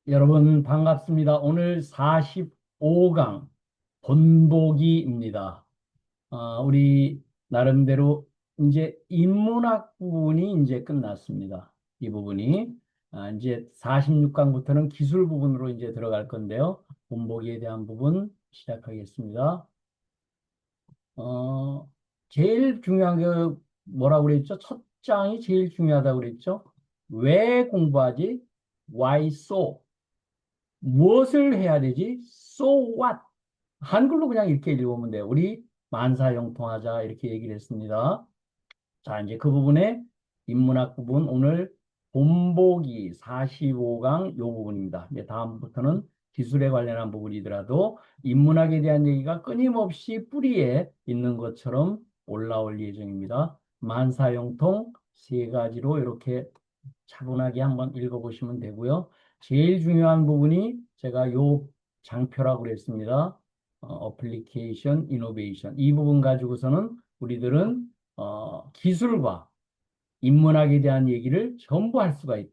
여러분 반갑습니다. 오늘 45강 본보기입니다. 우리 나름대로 이제 인문학 부분이 이제 끝났습니다. 이 부분이 이제 46강부터는 기술 부분으로 이제 들어갈 건데요. 본보기에 대한 부분 시작하겠습니다. 어, 제일 중요한 게 뭐라고 그랬죠? 첫 장이 제일 중요하다고 그랬죠? 왜 공부하지? Why so? 무엇을 해야 되지? So what? 한글로 그냥 이렇게 읽어보면 돼요. 우리 만사형통하자 이렇게 얘기를 했습니다. 자, 이제 그 부분에 인문학 부분 오늘 본보기 45강 요 부분입니다. 이제 다음부터는 기술에 관련한 부분이더라도 인문학에 대한 얘기가 끊임없이 뿌리에 있는 것처럼 올라올 예정입니다. 만사형통 세 가지로 이렇게 차분하게 한번 읽어보시면 되고요. 제일 중요한 부분이 제가 요 장표라고 그랬습니다. 어플리케이션, 이노베이션. 이 부분 가지고서는 우리들은 기술과 인문학에 대한 얘기를 전부 할 수가 있다.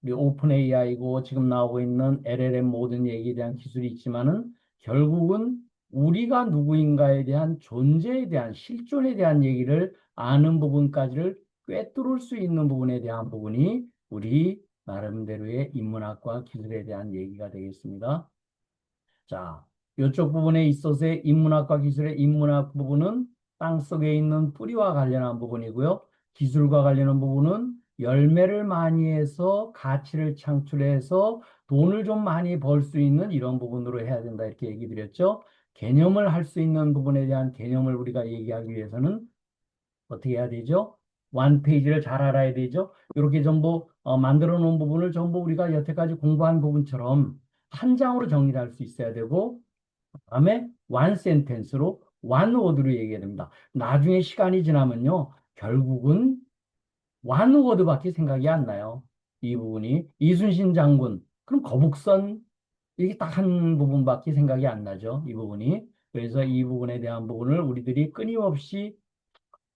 우리 오픈 AI고 지금 나오고 있는 LLM 모든 얘기에 대한 기술이 있지만은 결국은 우리가 누구인가에 대한 존재에 대한 실존에 대한 얘기를 아는 부분까지를 꿰뚫을 수 있는 부분에 대한 부분이 우리 나름대로의 인문학과 기술에 대한 얘기가 되겠습니다. 자, 이쪽 부분에 있어서의 인문학과 기술의 인문학 부분은 땅속에 있는 뿌리와 관련한 부분이고요. 기술과 관련한 부분은 열매를 많이 해서 가치를 창출해서 돈을 좀 많이 벌 수 있는 이런 부분으로 해야 된다 이렇게 얘기 드렸죠. 개념을 할 수 있는 부분에 대한 개념을 우리가 얘기하기 위해서는 어떻게 해야 되죠? 원 페이지를 잘 알아야 되죠. 이렇게 전부 만들어 놓은 부분을 전부 우리가 여태까지 공부한 부분처럼 한 장으로 정리를 할 수 있어야 되고 다음에 one sentence로 one word로 얘기해야 됩니다. 나중에 시간이 지나면요. 결국은 one word밖에 생각이 안 나요. 이 부분이 이순신 장군 그럼 거북선 이게 딱 한 부분밖에 생각이 안 나죠. 이 부분이. 그래서 이 부분에 대한 부분을 우리들이 끊임없이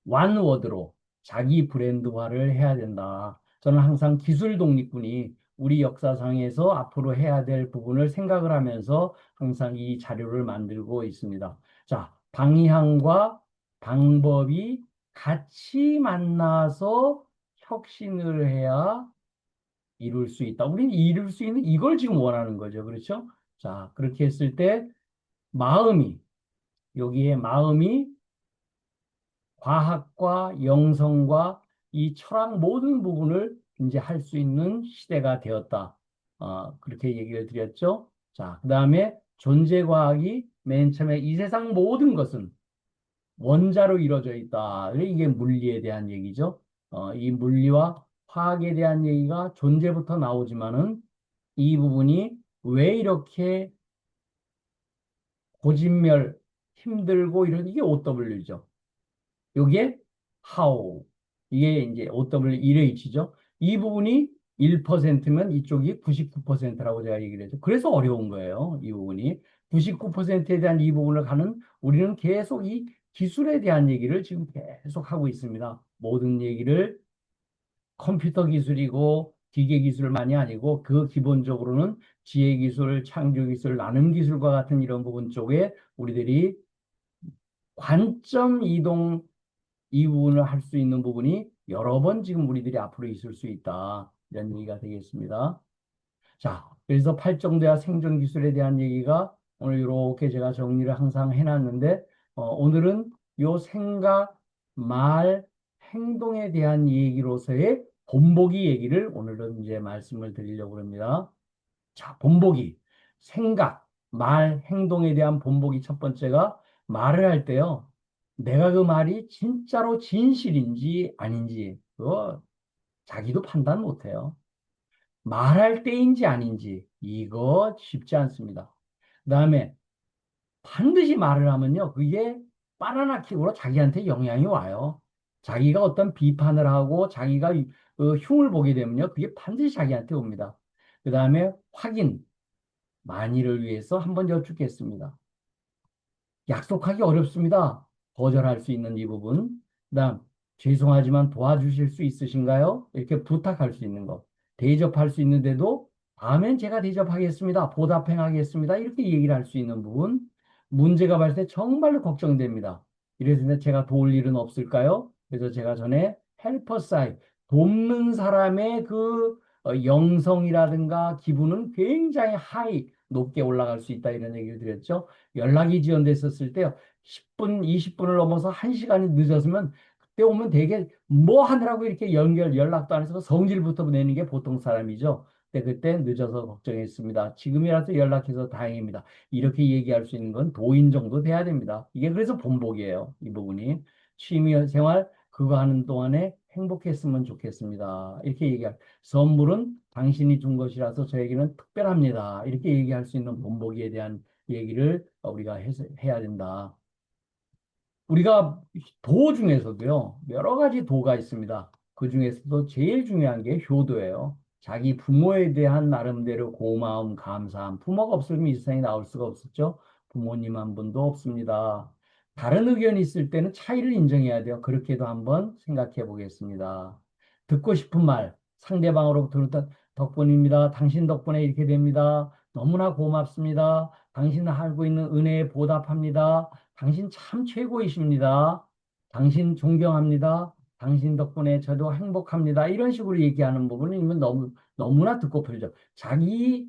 완워드로 자기 브랜드화를 해야 된다. 저는 항상 기술 독립군이 우리 역사상에서 앞으로 해야 될 부분을 생각을 하면서 항상 이 자료를 만들고 있습니다. 자, 방향과 방법이 같이 만나서 혁신을 해야 이룰 수 있다. 우리는 이룰 수 있는 이걸 지금 원하는 거죠. 그렇죠? 자, 그렇게 했을 때 마음이, 여기에 마음이 과학과 영성과 이 철학 모든 부분을 이제 할 수 있는 시대가 되었다. 그렇게 얘기를 드렸죠. 자, 그 다음에 존재과학이 맨 처음에 이 세상 모든 것은 원자로 이루어져 있다. 이게 물리에 대한 얘기죠. 이 물리와 화학에 대한 얘기가 존재부터 나오지만은 이 부분이 왜 이렇게 고진멸, 힘들고 이런 이게 OW죠. 요게 how 이게 이제 OW1H죠. 이 부분이 1%면 이쪽이 99%라고 제가 얘기를 했죠. 그래서 어려운 거예요. 이 부분이 99%에 대한 이 부분을 가는 우리는 계속 이 기술에 대한 얘기를 지금 계속 하고 있습니다. 모든 얘기를 컴퓨터 기술이고 기계 기술만이 아니고 그 기본적으로는 지혜 기술, 창조 기술, 나눔 기술과 같은 이런 부분 쪽에 우리들이 관점 이동 이 부분을 할 수 있는 부분이 여러 번 지금 우리들이 앞으로 있을 수 있다. 이런 얘기가 되겠습니다. 자, 그래서 팔정도야 생존 기술에 대한 얘기가 오늘 이렇게 제가 정리를 항상 해놨는데, 오늘은 요 생각, 말, 행동에 대한 얘기로서의 본보기 얘기를 오늘은 이제 말씀을 드리려고 합니다. 자, 본보기. 생각, 말, 행동에 대한 본보기 첫 번째가 말을 할 때요. 내가 그 말이 진짜로 진실인지 아닌지, 그거 자기도 판단 못해요. 말할 때인지 아닌지, 이거 쉽지 않습니다. 그 다음에 반드시 말을 하면요. 그게 바나나킥으로 자기한테 영향이 와요. 자기가 어떤 비판을 하고 자기가 흉을 보게 되면요. 그게 반드시 자기한테 옵니다. 그 다음에 확인. 만일을 위해서 한번 여쭙겠습니다. 약속하기 어렵습니다. 거절할 수 있는 이 부분. 그다음 죄송하지만 도와주실 수 있으신가요? 이렇게 부탁할 수 있는 거. 대접할 수 있는데도 다음엔 제가 대접하겠습니다. 보답행하겠습니다. 이렇게 얘기를 할 수 있는 부분. 문제가 발생 정말로 걱정됩니다. 이래서 제가 도울 일은 없을까요? 그래서 제가 전에 헬퍼 사이, 돕는 사람의 그 영성이라든가 기분은 굉장히 높게 올라갈 수 있다 이런 얘기를 드렸죠. 연락이 지연됐었을 때요. 10분, 20분을 넘어서 1시간이 늦었으면 그때 오면 되게 뭐 하느라고 이렇게 연락도 안 해서 성질부터 내는 게 보통 사람이죠. 그때 늦어서 걱정했습니다. 지금이라도 연락해서 다행입니다. 이렇게 얘기할 수 있는 건 도인 정도 돼야 됩니다. 이게 그래서 본보기예요. 이 부분이. 취미 생활 그거 하는 동안에 행복했으면 좋겠습니다. 이렇게 얘기할. 선물은 당신이 준 것이라서 저에게는 특별합니다. 이렇게 얘기할 수 있는 본보기에 대한 얘기를 우리가 해야 된다. 우리가 도 중에서도요, 여러 가지 도가 있습니다. 그 중에서도 제일 중요한 게 효도예요. 자기 부모에 대한 나름대로 고마움, 감사함. 부모가 없으면 이 세상에 나올 수가 없었죠. 부모님 한 분도 없습니다. 다른 의견이 있을 때는 차이를 인정해야 돼요. 그렇게도 한번 생각해 보겠습니다. 듣고 싶은 말, 상대방으로부터 들었던 덕분입니다. 당신 덕분에 이렇게 됩니다. 너무나 고맙습니다. 당신 하고 있는 은혜에 보답합니다. 당신 참 최고이십니다. 당신 존경합니다. 당신 덕분에 저도 행복합니다. 이런 식으로 얘기하는 부분은 너무나 듣고 풀죠. 자기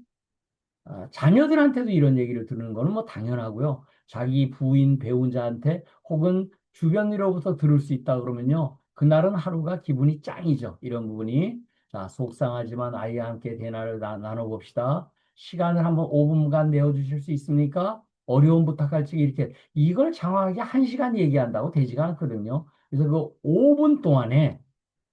자녀들한테도 이런 얘기를 듣는 거는 뭐 당연하고요. 자기 부인, 배우자한테 혹은 주변으로부터 들을 수 있다 그러면요. 그날은 하루가 기분이 짱이죠. 이런 부분이. 자, 속상하지만 아이와 함께 대화를 나눠봅시다. 시간을 한번 5분간 내어주실 수 있습니까? 어려운 부탁할지 이렇게. 이걸 장황하게 1시간 얘기한다고 되지가 않거든요. 그래서 그 5분 동안에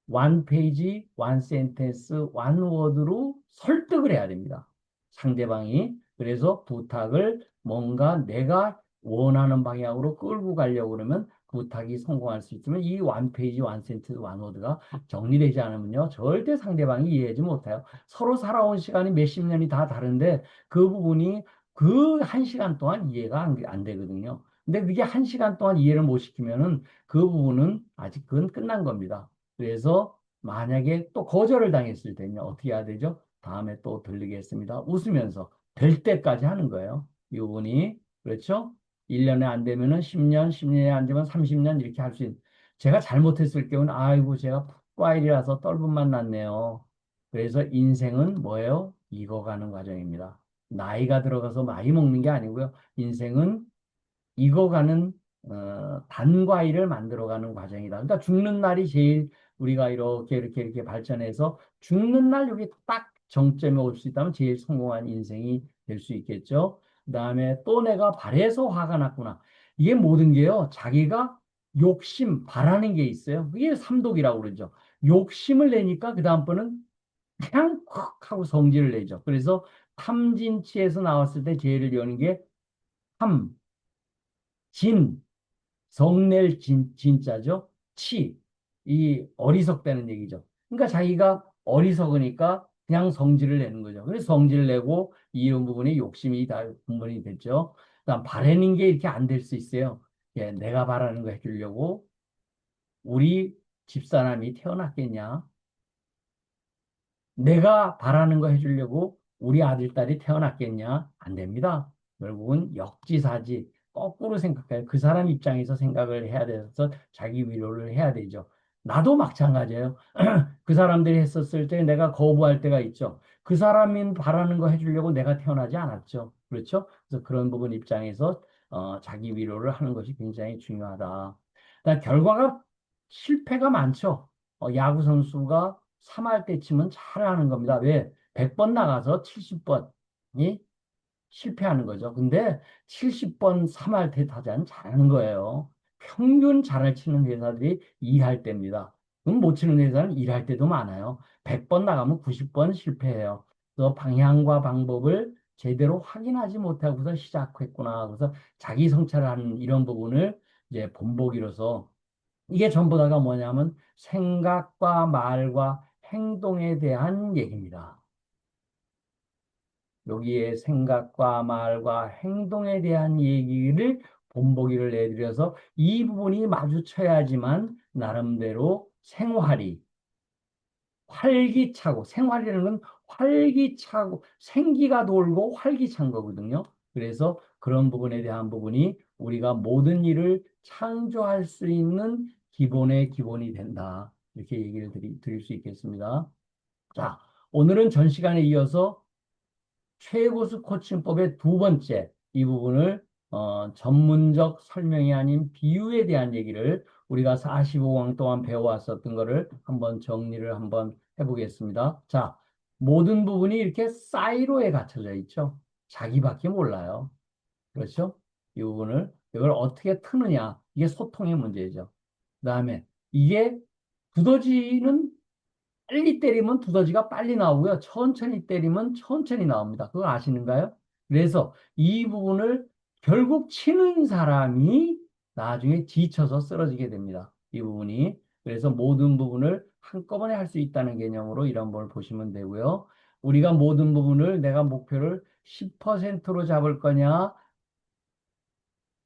one 페이지, one sentence, one word로 설득을 해야 됩니다. 상대방이. 그래서 부탁을 뭔가 내가 원하는 방향으로 끌고 가려고 그러면 부탁이 성공할 수 있으면 이 one 페이지, one sentence, one word가 정리되지 않으면요. 절대 상대방이 이해하지 못해요. 서로 살아온 시간이 몇십 년이 다 다른데 그 부분이 그 1시간 동안 이해가 안 되거든요. 근데 그게 1시간 동안 이해를 못 시키면은 그 부분은 아직 그건 끝난 겁니다. 그래서 만약에 또 거절을 당했을 때는 어떻게 해야 되죠? 다음에 또 들리겠습니다. 웃으면서 될 때까지 하는 거예요. 이 부분이. 그렇죠? 1년에 안 되면은 10년, 10년에 안 되면 30년 이렇게 할 수 있는. 제가 잘못했을 경우는 아이고 제가 풋과일이라서 떫은맛 났네요. 그래서 인생은 뭐예요? 익어가는 과정입니다. 나이가 들어가서 많이 먹는 게 아니고요. 인생은 익어가는 단과일을 만들어가는 과정이다. 그러니까 죽는 날이 제일 우리가 이렇게 발전해서 죽는 날 여기 딱 정점에 올 수 있다면 제일 성공한 인생이 될 수 있겠죠. 그다음에 또 내가 바래서 화가 났구나. 이게 모든 게요. 자기가 욕심, 바라는 게 있어요. 그게 삼독이라고 그러죠. 욕심을 내니까 그다음번은 그냥 콱 하고 성질을 내죠. 그래서 탐진치에서 나왔을 때 제일 여는 게 탐, 진, 성낼 진짜죠. 이 어리석다는 얘기죠. 그러니까 자기가 어리석으니까 그냥 성질을 내는 거죠. 그래서 성질을 내고 이런 부분에 욕심이 다 분분히 됐죠. 그다음 바라는 게 이렇게 안 될 수 있어요. 예, 내가 바라는 거 해주려고 우리 집사람이 태어났겠냐? 내가 바라는 거 해주려고 우리 아들, 딸이 태어났겠냐? 안 됩니다. 결국은 역지사지, 거꾸로 생각해요. 그 사람 입장에서 생각을 해야 돼서 자기 위로를 해야 되죠. 나도 마찬가지예요. 그 사람들이 했었을 때 내가 거부할 때가 있죠. 그 사람이 바라는 거 해주려고 내가 태어나지 않았죠. 그렇죠? 그래서 그런 부분 입장에서 자기 위로를 하는 것이 굉장히 중요하다. 그러니까 결과가 실패가 많죠. 야구 선수가 3할 때 치면 잘하는 겁니다. 왜? 100번 나가서 70번이 실패하는 거죠. 근데 70번 3할 때 타자는 잘하는 거예요. 평균 잘을 치는 회사들이 2할 때입니다. 그럼 못 치는 회사는 1할 때도 많아요. 100번 나가면 90번 실패해요. 그래서 방향과 방법을 제대로 확인하지 못하고서 시작했구나. 그래서 자기 성찰을 하는 이런 부분을 이제 본보기로서 이게 전부 다가 뭐냐면 생각과 말과 행동에 대한 얘기입니다. 여기에 생각과 말과 행동에 대한 얘기를 본보기를 내드려서 이 부분이 마주쳐야지만 나름대로 생활이 활기차고 생활이라는 건 활기차고 생기가 돌고 활기찬 거거든요. 그래서 그런 부분에 대한 부분이 우리가 모든 일을 창조할 수 있는 기본의 기본이 된다. 이렇게 얘기를 드릴 수 있겠습니다. 자, 오늘은 전 시간에 이어서 최고수 코칭법의 두 번째 이 부분을 전문적 설명이 아닌 비유에 대한 얘기를 우리가 45강 동안 배워왔었던 거를 한번 정리를 한번 해보겠습니다. 자, 모든 부분이 이렇게 사이로에 갖춰져 있죠. 자기밖에 몰라요. 그렇죠? 이 부분을 이걸 어떻게 트느냐 이게 소통의 문제죠. 그다음에 이게 두더지는 빨리 때리면 두더지가 빨리 나오고요. 천천히 때리면 천천히 나옵니다. 그거 아시는가요? 그래서 이 부분을 결국 치는 사람이 나중에 지쳐서 쓰러지게 됩니다. 이 부분이. 그래서 모든 부분을 한꺼번에 할 수 있다는 개념으로 이런 걸 보시면 되고요. 우리가 모든 부분을 내가 목표를 10%로 잡을 거냐,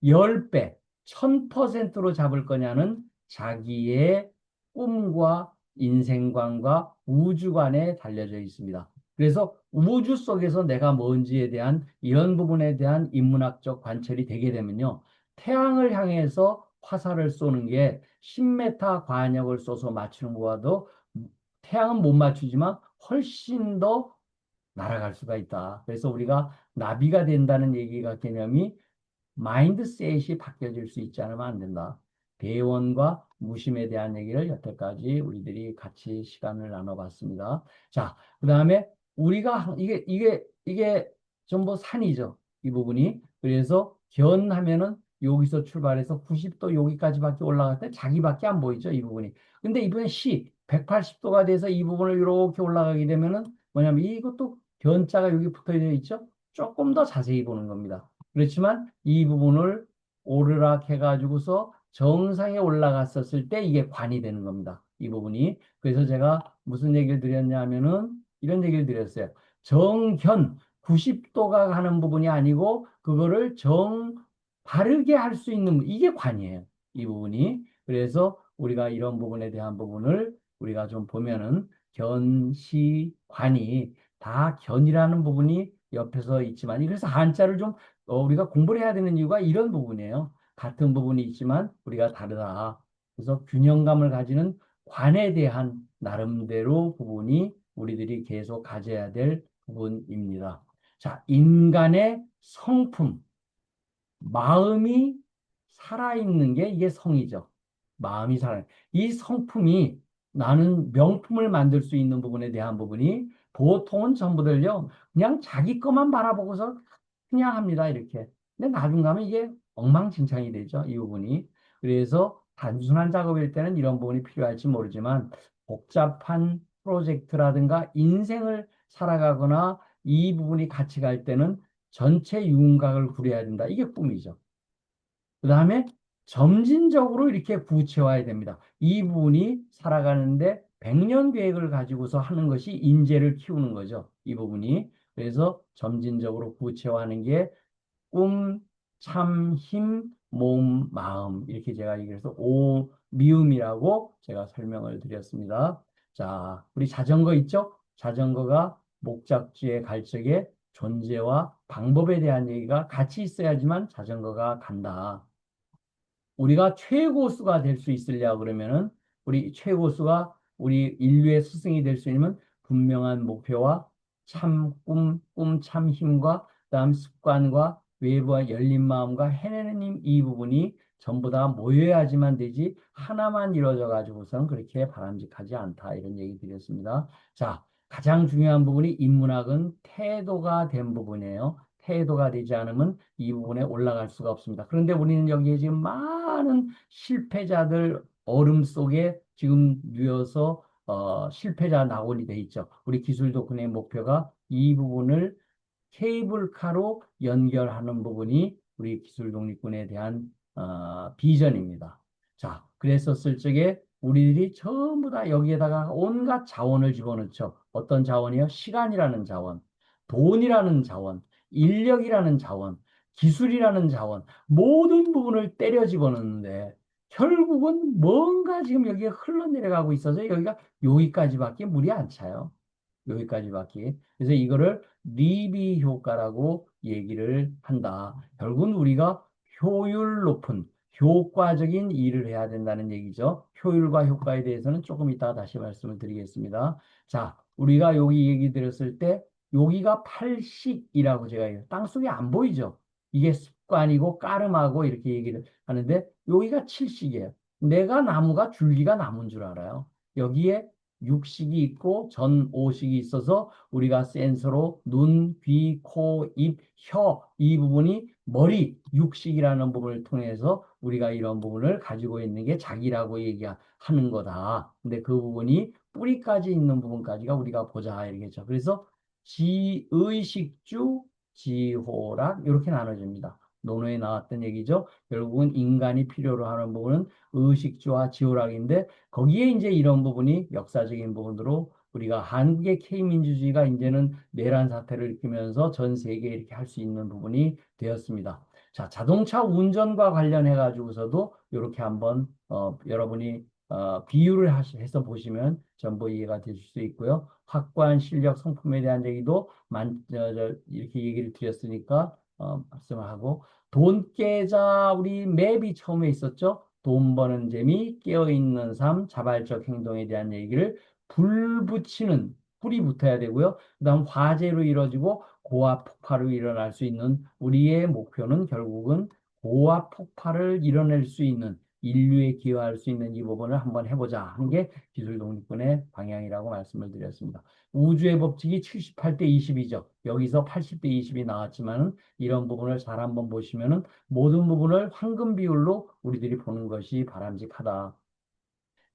10배, 1000%로 잡을 거냐는 자기의 꿈과 인생관과 우주관에 달려져 있습니다. 그래서 우주 속에서 내가 뭔지에 대한 이런 부분에 대한 인문학적 관철이 되게 되면요. 태양을 향해서 화살을 쏘는 게 10m 관역을 쏘서 맞추는 것과도 태양은 못 맞추지만 훨씬 더 날아갈 수가 있다. 그래서 우리가 나비가 된다는 얘기가 개념이 마인드셋이 바뀌어질 수 있지 않으면 안 된다. 대원과 무심에 대한 얘기를 여태까지 우리들이 같이 시간을 나눠봤습니다. 자, 그 다음에 우리가 이게 전부 산이죠. 이 부분이. 그래서 견하면은 여기서 출발해서 90도 여기까지밖에 올라갈 때 자기밖에 안 보이죠. 이 부분이. 근데 이번에 180도가 돼서 이 부분을 이렇게 올라가게 되면은 뭐냐면 이것도 견자가 여기 붙어 있죠. 조금 더 자세히 보는 겁니다. 그렇지만 이 부분을 오르락 해가지고서 정상에 올라갔었을 때 이게 관이 되는 겁니다. 이 부분이. 그래서 제가 무슨 얘기를 드렸냐면은 이런 얘기를 드렸어요. 정견 90도가 가는 부분이 아니고 그거를 바르게 할 수 있는 이게 관이에요. 이 부분이. 그래서 우리가 이런 부분에 대한 부분을 우리가 좀 보면은 견시 관이 다 견이라는 부분이 옆에서 있지만 그래서 한자를 좀 우리가 공부를 해야 되는 이유가 이런 부분이에요. 같은 부분이 있지만 우리가 다르다. 그래서 균형감을 가지는 관에 대한 나름대로 부분이 우리들이 계속 가져야 될 부분입니다. 자, 인간의 성품, 마음이 살아있는 게 이게 성이죠. 마음이 이 성품이 나는 명품을 만들 수 있는 부분에 대한 부분이 보통은 전부들요, 그냥 자기 것만 바라보고서 그냥 합니다, 이렇게. 근데 나중 가면 이게 엉망진창이 되죠, 이 부분이. 그래서 단순한 작업일 때는 이런 부분이 필요할지 모르지만 복잡한 프로젝트라든가 인생을 살아가거나 이 부분이 같이 갈 때는 전체 윤곽을 구려야 된다. 이게 꿈이죠. 그 다음에 점진적으로 이렇게 구체화해야 됩니다. 이 부분이 살아가는데 100년 계획을 가지고서 하는 것이 인재를 키우는 거죠. 이 부분이. 그래서 점진적으로 구체화하는 게 꿈, 참, 힘, 몸, 마음 이렇게 제가 얘기해서 미음이라고 제가 설명을 드렸습니다. 자, 우리 자전거 있죠? 자전거가 목적지에 갈 적에 존재와 방법에 대한 얘기가 같이 있어야지만 자전거가 간다. 우리가 최고수가 될 수 있으려 그러면은 우리 최고수가 우리 인류의 스승이 될 수 있는 분명한 목표와 참 꿈 참 힘과 그다음 습관과 외부와 열린 마음과 해내는 힘 이 부분이 전부 다 모여야지만 되지 하나만 이루어져 가지고선 그렇게 바람직하지 않다 이런 얘기 드렸습니다. 자, 가장 중요한 부분이 인문학은 태도가 된 부분이에요. 태도가 되지 않으면 이 부분에 올라갈 수가 없습니다. 그런데 우리는 여기에 지금 많은 실패자들 얼음 속에 지금 누워서 실패자 낙원이 돼 있죠. 우리 기술 덕분의 목표가 이 부분을 케이블카로 연결하는 부분이 우리 기술 독립군에 대한 비전입니다. 자, 그랬었을 적에 우리들이 전부 다 여기에다가 온갖 자원을 집어넣죠. 어떤 자원이요? 시간이라는 자원, 돈이라는 자원, 인력이라는 자원, 기술이라는 자원, 모든 부분을 때려 집어넣는데 결국은 뭔가 지금 여기에 흘러내려가고 있어서 여기가 여기까지밖에 물이 안 차요. 여기까지밖에. 그래서 이거를 리비 효과라고 얘기를 한다. 결국은 우리가 효율 높은 효과적인 일을 해야 된다는 얘기죠. 효율과 효과에 대해서는 조금 이따가 다시 말씀을 드리겠습니다. 자, 우리가 여기 얘기 들었을 때 여기가 팔식이라고 제가 해요. 땅속에 안 보이죠? 이게 습관이고 까름하고 이렇게 얘기를 하는데 여기가 칠식이에요. 내가 나무가 줄기가 나무인 줄 알아요. 여기에 육식이 있고 전오식이 있어서 우리가 센서로 눈, 귀, 코, 입, 혀 이 부분이 머리, 육식이라는 부분을 통해서 우리가 이런 부분을 가지고 있는 게 자기라고 얘기하는 거다. 근데 그 부분이 뿌리까지 있는 부분까지가 우리가 보자 이러겠죠. 그래서 지의식주, 지호락 이렇게 나눠집니다. 논어에 나왔던 얘기죠. 결국은 인간이 필요로 하는 부분은 의식주와 지호락인데 거기에 이제 이런 부분이 역사적인 부분으로 우리가 한국의 K민주주의가 이제는 내란 사태를 일으키면서 전 세계에 이렇게 할 수 있는 부분이 되었습니다. 자, 자동차 운전과 관련해 가지고서도 이렇게 한번 여러분이 비유를 해서 보시면 전부 이해가 되실 수 있고요. 확고한 실력 성품에 대한 얘기도 이렇게 얘기를 드렸으니까 말씀을 하고 돈 깨자 우리 맵이 처음에 있었죠. 돈 버는 재미, 깨어있는 삶, 자발적 행동에 대한 얘기를 불 붙이는 불이 붙어야 되고요. 그다음 화재로 이루어지고 고압 폭발로 일어날 수 있는 우리의 목표는 결국은 고압 폭발을 이뤄낼 수 있는 인류에 기여할 수 있는 이 부분을 한번 해보자 하는 게 기술 독립군의 방향이라고 말씀을 드렸습니다. 우주의 법칙이 78대 20이죠. 여기서 80대 20이 나왔지만은 이런 부분을 잘 한번 보시면은 모든 부분을 황금 비율로 우리들이 보는 것이 바람직하다.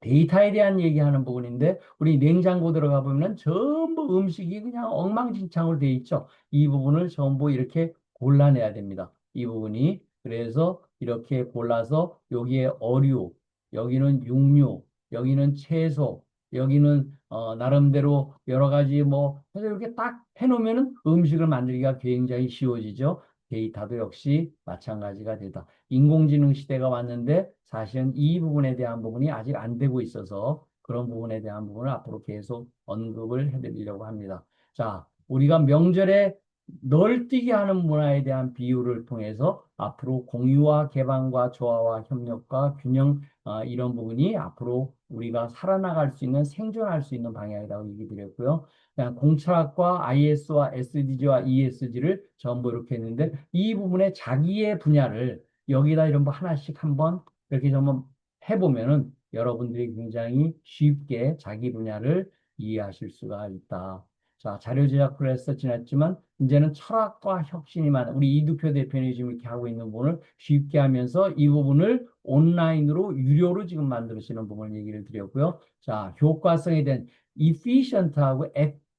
데이터에 대한 얘기하는 부분인데 우리 냉장고 들어가 보면은 전부 음식이 그냥 엉망진창으로 돼 있죠. 이 부분을 전부 이렇게 골라내야 됩니다. 이 부분이 그래서 이렇게 골라서 여기에 어류, 여기는 육류, 여기는 채소, 여기는 나름대로 여러 가지 뭐 해서 이렇게 딱 해놓으면은 음식을 만들기가 굉장히 쉬워지죠. 데이터도 역시 마찬가지가 되다. 인공지능 시대가 왔는데 사실은 이 부분에 대한 부분이 아직 안 되고 있어서 그런 부분에 대한 부분을 앞으로 계속 언급을 해드리려고 합니다. 자, 우리가 명절에 널뛰게 하는 문화에 대한 비유를 통해서 앞으로 공유와 개방과 조화와 협력과 균형 이런 부분이 앞으로 우리가 살아나갈 수 있는 생존할 수 있는 방향이라고 얘기 드렸고요. 그냥 공철학과 IS와 SDG와 ESG를 전부 이렇게 했는데 이 부분에 자기의 분야를 여기다 이런 거 하나씩 한번 이렇게 좀 해보면은 여러분들이 굉장히 쉽게 자기 분야를 이해하실 수가 있다. 자, 자료 제작 프로에서 지났지만 이제는 철학과 혁신이 많은 우리 이두표 대표님이 지금 이렇게 하고 있는 부분을 쉽게 하면서 이 부분을 온라인으로 유료로 지금 만드시는 부분을 얘기를 드렸고요. 자, 효과성에 대한 efficient하고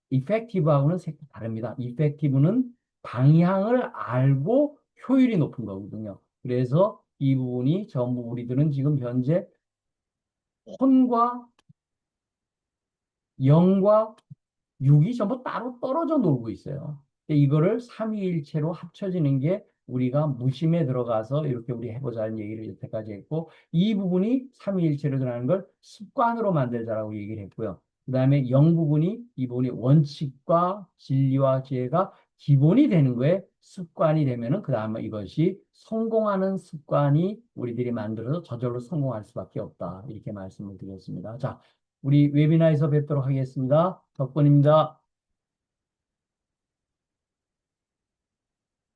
effective하고는 색깔이 다릅니다. effective는 방향을 알고 효율이 높은 거거든요. 그래서 이 부분이 전부 우리들은 지금 현재 혼과 영과 육이 전부 따로 떨어져 놀고 있어요. 근데 이거를 삼위일체로 합쳐지는 게 우리가 무심에 들어가서 이렇게 우리 해보자는 얘기를 여태까지 했고 이 부분이 삼위일체로 들어가는 걸 습관으로 만들자라고 얘기를 했고요. 그 다음에 영 부분이 이 부분이 원칙과 진리와 지혜가 기본이 되는 거에 습관이 되면은 그 다음에 이것이 성공하는 습관이 우리들이 만들어서 저절로 성공할 수밖에 없다. 이렇게 말씀을 드렸습니다. 자, 우리 웨비나에서 뵙도록 하겠습니다. 덕분입니다.